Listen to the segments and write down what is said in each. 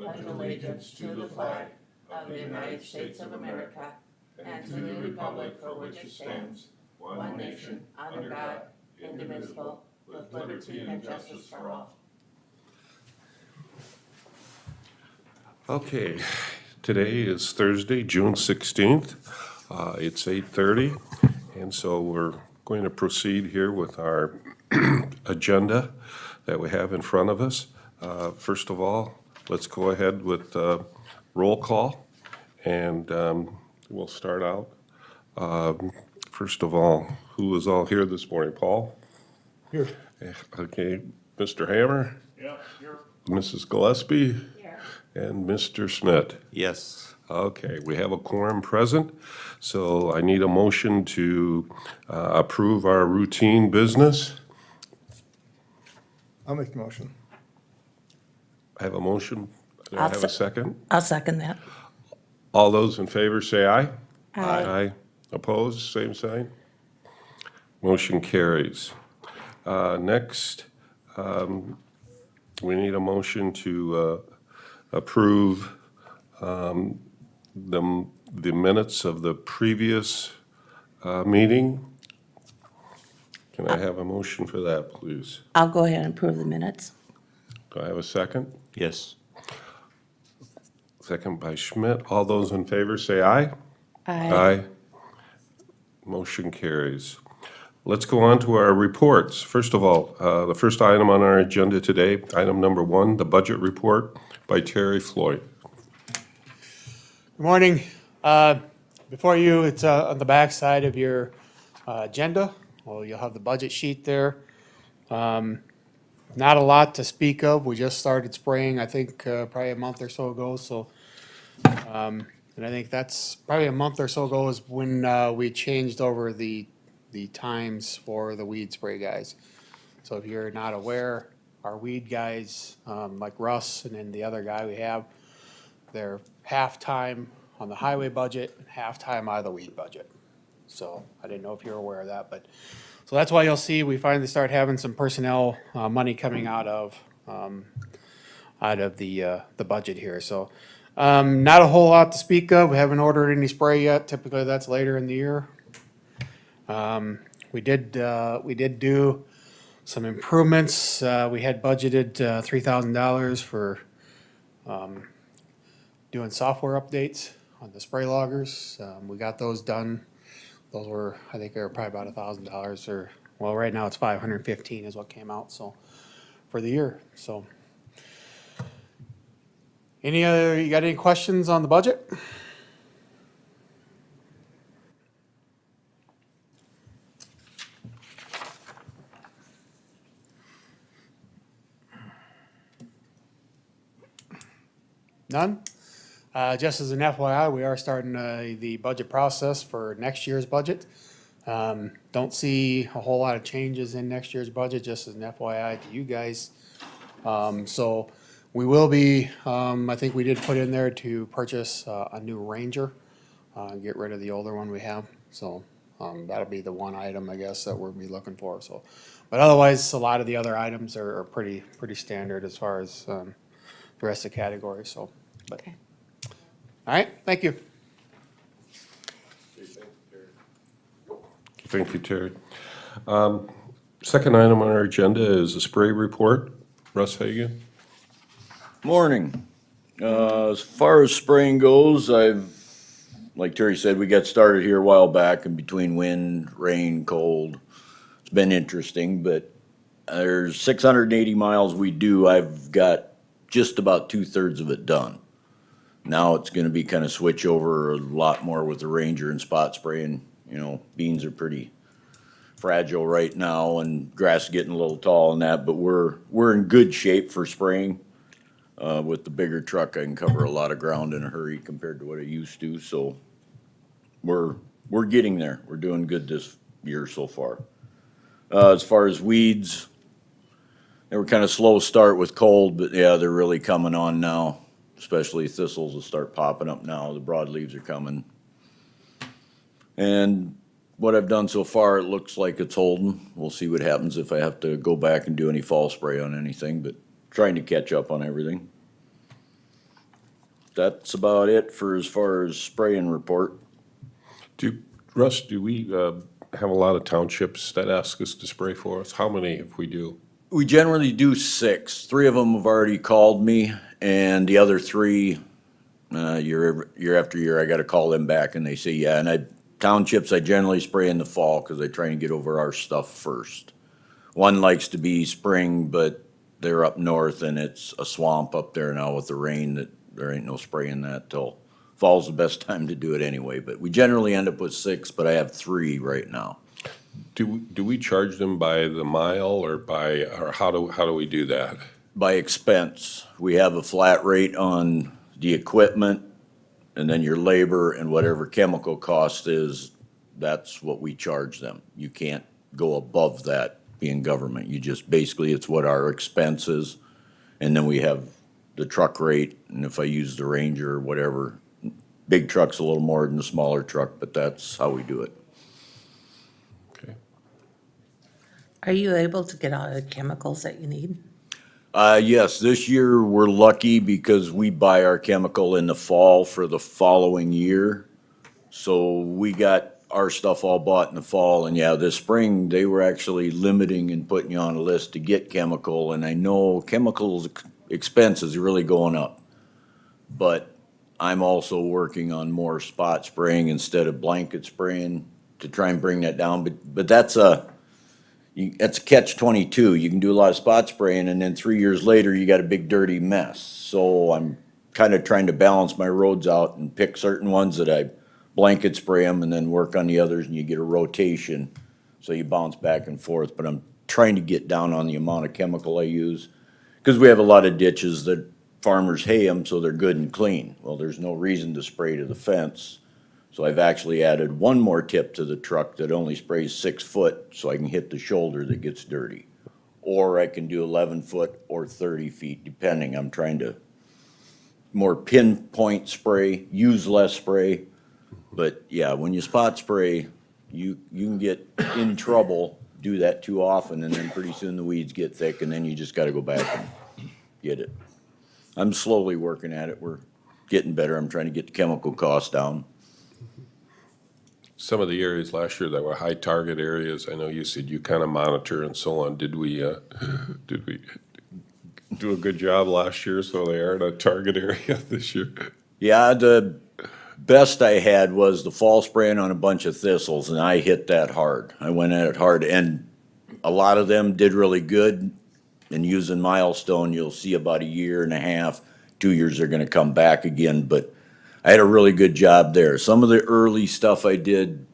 pledge allegiance to the flag of the United States of America and to the republic for which it stands, one nation, under God, indivisible, with liberty and justice for all. Okay, today is Thursday, June 16th. It's 8:30, and so we're going to proceed here with our agenda that we have in front of us. First of all, let's go ahead with roll call, and we'll start out. First of all, who is all here this morning? Paul? Here. Okay, Mr. Hammer? Yeah, here. Mrs. Gillespie? Here. And Mr. Schmidt? Yes. Okay, we have a quorum present, so I need a motion to approve our routine business. I'll make the motion. I have a motion. Do I I'll have a se- second? I'll second that. All those in favor say aye. Aye. Aye. Opposed, same sign. Motion carries. Next, we need a motion to approve the minutes of the previous meeting. Can I have a motion for that, please? I'll go ahead and approve the minutes. Do I have a second? Yes. Second by Schmidt. All those in favor say aye. Aye. Motion carries. Let's go on to our reports. First of all, the first item on our agenda today, item number 1, the budget report by Terry Floyd. Good morning. Before you, it's on the back side of your agenda. Well, you'll have the budget sheet there. Not a lot to speak of. We just started spraying, I think, probably a month or so ago. So, and I think that's probably a month or so ago is when we changed over the times for the weed spray guys. So if you're not aware, our weed guys, like Russ and then the other guy we have, they're half-time on the highway budget and half-time out of the weed budget. So I didn't know if you're aware of that, but, so that's why you'll see we finally start having some personnel, money coming out of the budget here, so. Not a whole lot to speak of. We haven't ordered any spray yet. Typically, that's later in the year. We did do some improvements. We had budgeted $3,000 for doing software updates on the spray loggers. We got those done. Those were, I think they were probably about $1,000 or, well, right now it's 515 is what came out, so, for the year, so. You got any questions on the budget? None? Just as an FYI, we are starting the budget process for next year's budget. Don't see a whole lot of changes in next year's budget, just as an FYI to you guys. So we will be, I think we did put in there to purchase a new Ranger, get rid of the older one we have. So that'll be the one item, I guess, that we'll be looking for. So, but otherwise, a lot of the other items are pretty standard as far as the rest of the categories. So, but. Okay. All right, thank you. Thank you, Terry. Second item on our agenda is a spray report. Russ Hagan. Morning. As far as spraying goes, like Terry said, we got started here a while back, and between wind, rain, cold, it's been interesting, but there's 680 miles we do. I've got just about 2/3 of it done. Now it's gonna be kind of switch over a lot more with the Ranger and spot spraying. You know, beans are pretty fragile right now, and grass is getting a little tall and that, but we're in good shape for spraying. With the bigger truck, I can cover a lot of ground in a hurry compared to what I used to, so we're getting there. We're doing good this year so far. As far as weeds, they were kind of slow start with cold, but yeah, they're really coming on now. Especially thistles will start popping up now. The broadleaves are coming. And what I've done so far, it looks like it's holding. We'll see what happens if I have to go back and do any fall spray on anything, but trying to catch up on everything. that's about it for as far as spraying report. Russ, do we have a lot of townships that ask us to spray for us? How many if we do? We generally do 6. 3 of them have already called me, and the other 3, year after year, I gotta call them back, and they say, yeah, and townships, I generally spray in the fall, cause I try and get over our stuff first. One likes to be spring, but they're up north, and it's a swamp up there now with the rain, that there ain't no spraying that till fall's the best time to do it anyway, but we generally end up with 6, but I have 3 right now. Do we charge them by the mile or how do we do that? By expense. We have a flat rate on the equipment, and then your labor and whatever chemical cost is, that's what we charge them. You can't go above that being government. You just, basically, it's what our expense is. And then we have the truck rate, and if I use the Ranger or whatever, big truck's a little more than the smaller truck, but that's how we do it. Okay. Are you able to get all the chemicals that you need? Yes, this year we're lucky because we buy our chemical in the fall for the following year. So we got our stuff all bought in the fall, and yeah, this spring, they were actually limiting and putting you on a list to get chemical, and I know chemicals expenses are really going up. But I'm also working on more spot spraying instead of blanket spraying to try and bring that down, but that's a catch-22. You can do a lot of spot spraying, and then 3 years later, you got a big dirty mess. So I'm kind of trying to balance my roads out and pick certain ones that I blanket spray them and then work on the others, and you get a rotation. So you bounce back and forth, but I'm trying to get down on the amount of chemical I use. Because we have a lot of ditches that farmers hay them so they're good and clean. Well, there's no reason to spray to the fence. So I've actually added one more tip to the truck that only sprays 6 foot, so I can hit the shoulder that gets dirty. Or I can do 11 foot or 30 feet, depending. I'm trying to more pinpoint spray, use less spray. But yeah, when you spot spray, you can get in trouble, do that too often, and then pretty soon the weeds get thick, and then you just gotta go back and get it. I'm slowly working at it. We're getting better. I'm trying to get the chemical costs down. Some of the areas last year that were high target areas, I know you said you kind of monitor and so on. Did we do a good job last year so they aren't a target area this year? Yeah, the best I had was the fall spraying on a bunch of thistles, and I hit that hard. I went at it hard, and a lot of them did really good. And using Milestone, you'll see about a year and a half, 2 years, they're gonna come back again, but I had a really good job there. Some of the early stuff I did,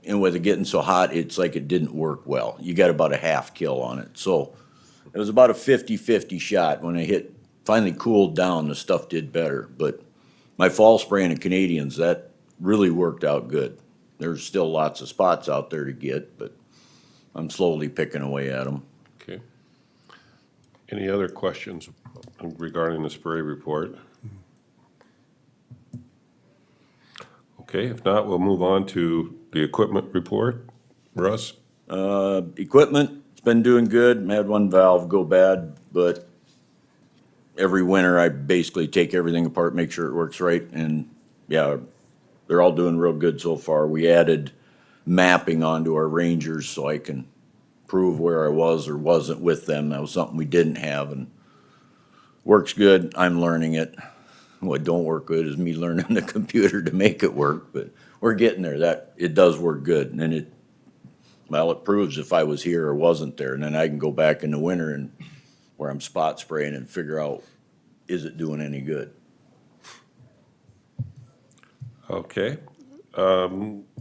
and with it getting so hot, it's like it didn't work well. You got about a half kill on it. So it was about a 50-50 shot. When I finally cooled down, the stuff did better. But my fall spraying of Canadians, that really worked out good. There's still lots of spots out there to get, but I'm slowly picking away at them. Okay. Any other questions regarding the spray report? Okay, if not, we'll move on to the equipment report. Russ? Equipment, it's been doing good. I had one valve go bad, but every winter I basically take everything apart, make sure it works right, and yeah, they're all doing real good so far. We added mapping onto our Rangers so I can prove where I was or wasn't with them. That was something we didn't have, and works good. I'm learning it. What don't work good is me learning the computer to make it work, but we're getting there. That it does work good, and it proves if I was here or wasn't there, and then I can go back in the winter and where I'm spot spraying and figure out, is it doing any good? Okay.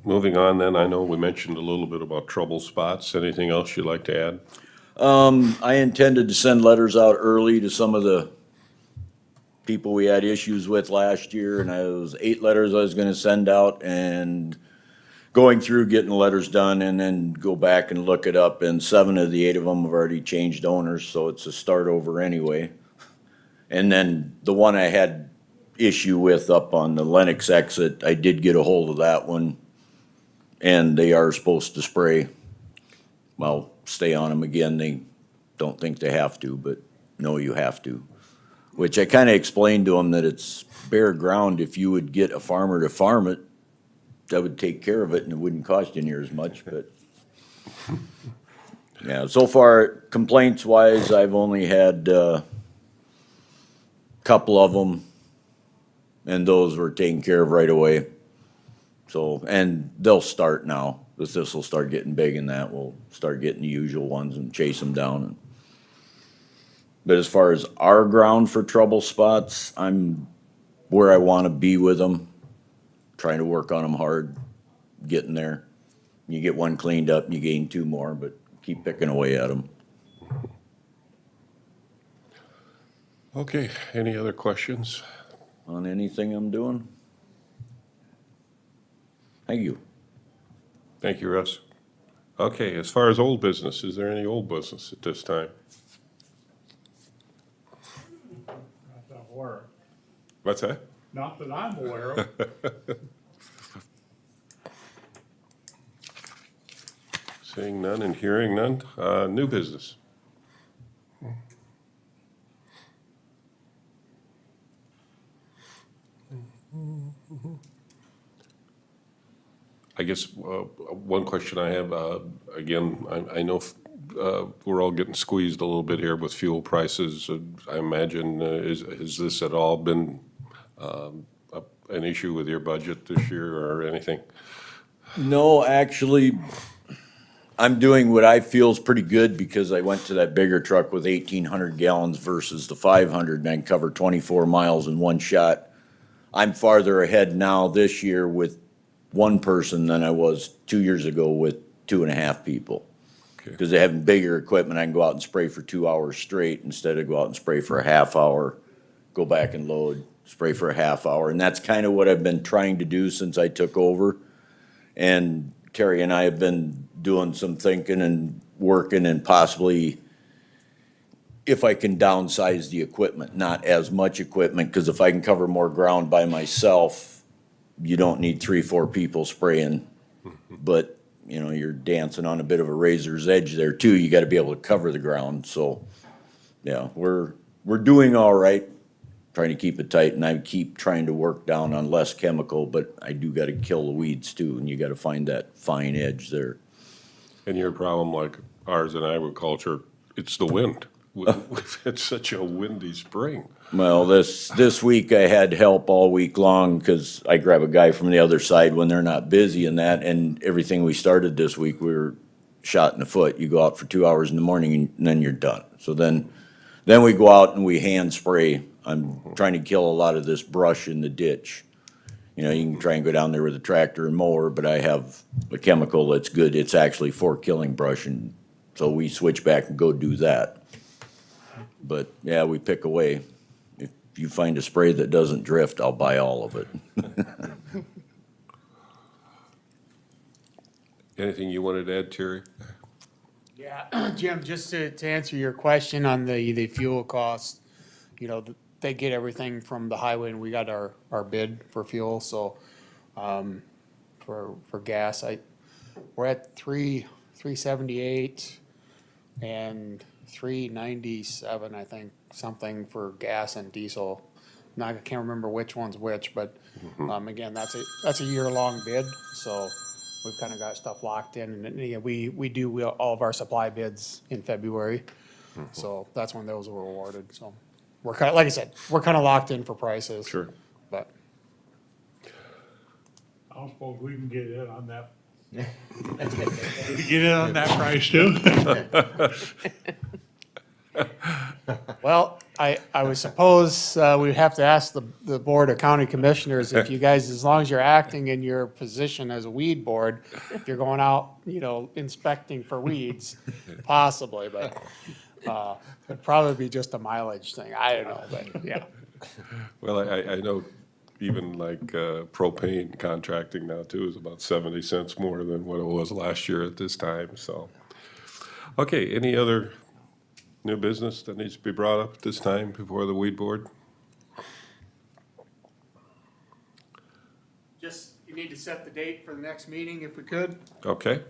Moving on then, I know we mentioned a little bit about trouble spots. Anything else you'd like to add? I intended to send letters out early to some of the people we had issues with last year, and I was 8 letters I was gonna send out, and going through getting the letters done and then go back and look it up, and 7 of the 8 of them have already changed owners, so it's a start over anyway. And then the one I had issue with up on the Lennox exit, I did get a hold of that one, and they are supposed to spray. Well, stay on them again. They don't think they have to, but no, you have to. which I kinda explained to him that it's bare ground. If you would get a farmer to farm it, that would take care of it and it wouldn't cost you near as much, but. Yeah, so far complaints wise, I've only had, couple of them. And those were taken care of right away. So, and they'll start now. This will start getting big and that we'll start getting the usual ones and chase them down. But as far as our ground for trouble spots, I'm where I want to be with them. Trying to work on them hard, getting there. You get one cleaned up and you gain two more, but keep picking away at them. Okay, any other questions? On anything I'm doing? Thank you. Thank you, Russ. Okay, as far as old business, is there any old business at this time? Not that I'm aware of. What's that? Not that I'm aware of. Seeing none and hearing none, new business. I guess one question I have, again, I know we're all getting squeezed a little bit here with fuel prices. I imagine, has this at all been an issue with your budget this year or anything? No, actually, I'm doing what I feel is pretty good because I went to that bigger truck with 1,800 gallons versus the 500 and I can cover 24 miles in one shot. I'm farther ahead now this year with one person than I was 2 years ago with 2.5 people. Okay. Because they have bigger equipment, I can go out and spray for 2 hours straight instead of go out and spray for a half hour, go back and load, spray for a half hour. And that's kind of what I've been trying to do since I took over. And Terry and I have been doing some thinking and working and possibly if I can downsize the equipment, not as much equipment, because if I can cover more ground by myself, you don't need 3, 4 people spraying. But, you know, you're dancing on a bit of a razor's edge there too. You gotta be able to cover the ground, so, yeah, we're doing all right. Trying to keep it tight, and I keep trying to work down on less chemical, but I do gotta kill the weeds too, and you gotta find that fine edge there. And your problem, like ours in agriculture, it's the wind. We've had such a windy spring. Well, this week I had help all week long, cause I grab a guy from the other side when they're not busy and that, and everything we started this week, we were shot in the foot. You go out for 2 hours in the morning and then you're done. So then we go out and we hand spray. I'm trying to kill a lot of this brush in the ditch. You know, you can try and go down there with a tractor and mower, but I have a chemical that's good. It's actually for killing brush, and so we switch back and go do that. But, yeah, we pick away. If you find a spray that doesn't drift, I'll buy all of it. Anything you wanted to add, Terry? Yeah, Jim, just to answer your question on the fuel costs, you know, they get everything from the highway and we got our bid for fuel, so, for gas, we're at $3.78 and $3.97, I think, something for gas and diesel. Now, I can't remember which one's which, but, again, that's a year-long bid, so we've kind of got stuff locked in, and yeah, we do all of our supply bids in February, so that's when those were awarded, so. We're kind of, like I said, we're kind of locked in for prices. Sure. But, I don't suppose we can get in on that. Get in on that price too? well, I would suppose, we'd have to ask the Board of County Commissioners if you guys, as long as you're acting in your position as a weed board, if you're going out, you know, inspecting for weeds, possibly, but, it'd probably be just a mileage thing. I don't know, but, yeah. Well, I know even like propane contracting now too is about 70 cents more than what it was last year at this time, so. Okay, any other new business that needs to be brought up at this time before the weed board? Just, you need to set the date for the next meeting if we could. Okay,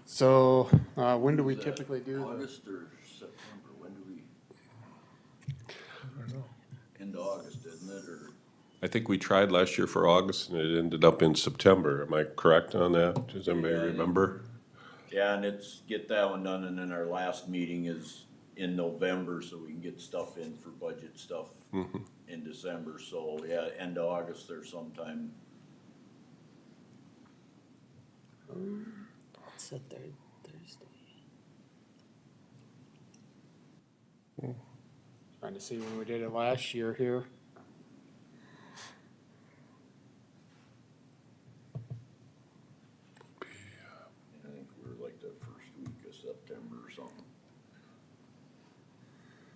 So, when do we typically do the? August or September, when do we? I think we tried last year for August and it ended up in September. Am I correct on that? Does anybody remember? Yeah, and get that one done, and then our last meeting is in November, so we can get stuff in for budget stuff in December, so, yeah, end of August or sometime. It's the third Thursday. Trying to see when we did it last year here. I think we were like the first week of September or something.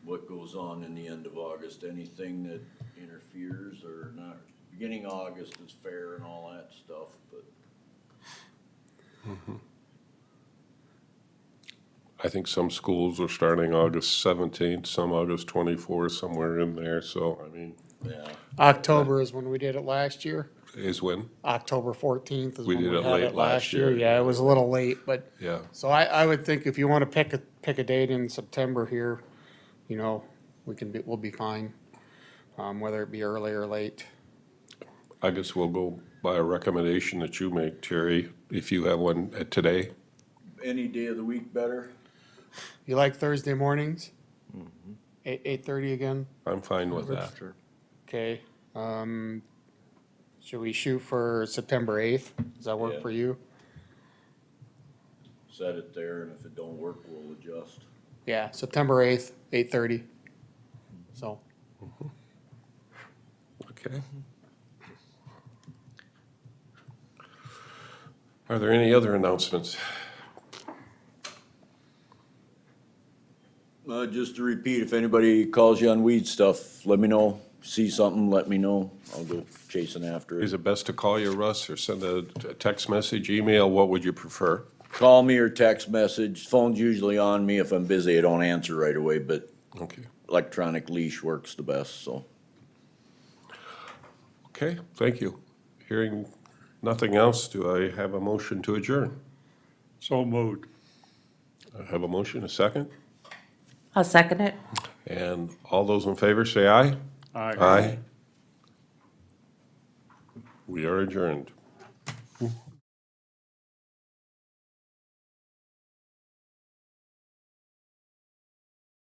What goes on in the end of August, anything that interferes or not? Beginning of August is fair and all that stuff, but I think some schools are starting August 17th, some August 24th, somewhere in there, so, I mean, yeah. October is when we did it last year. is when? October 14th is We when did we it had late it last last year. year. Yeah, it was a little late, but, Yeah, so I would think if you want to pick a date in September here, you know, we'll be fine, whether it be early or late. I guess we'll go by a recommendation that you make, Terry, if you have one today. Any day of the week better? You like Thursday mornings? 8:30 again? I'm fine with that. Okay, should we shoot for September 8th? Does that work Yeah. for you? Set it there, and if it don't work, we'll adjust. Yeah, September 8th, 8:30. So, Okay. Are there any other announcements? Just to repeat, if anybody calls you on weed stuff, let me know. See something, let me know. I'll go chasing after Is it. it best to call you, Russ, or send a text message, email? What would you prefer? Call me or text message. Phone's usually on me. If I'm busy, I don't answer right away, but Okay. electronic leash works the best, so. Okay, thank you. Hearing nothing else, do I have a motion to adjourn? So moved. I have a motion, a second? I'll second it. And all those in favor say aye. Aye. Aye. We are adjourned.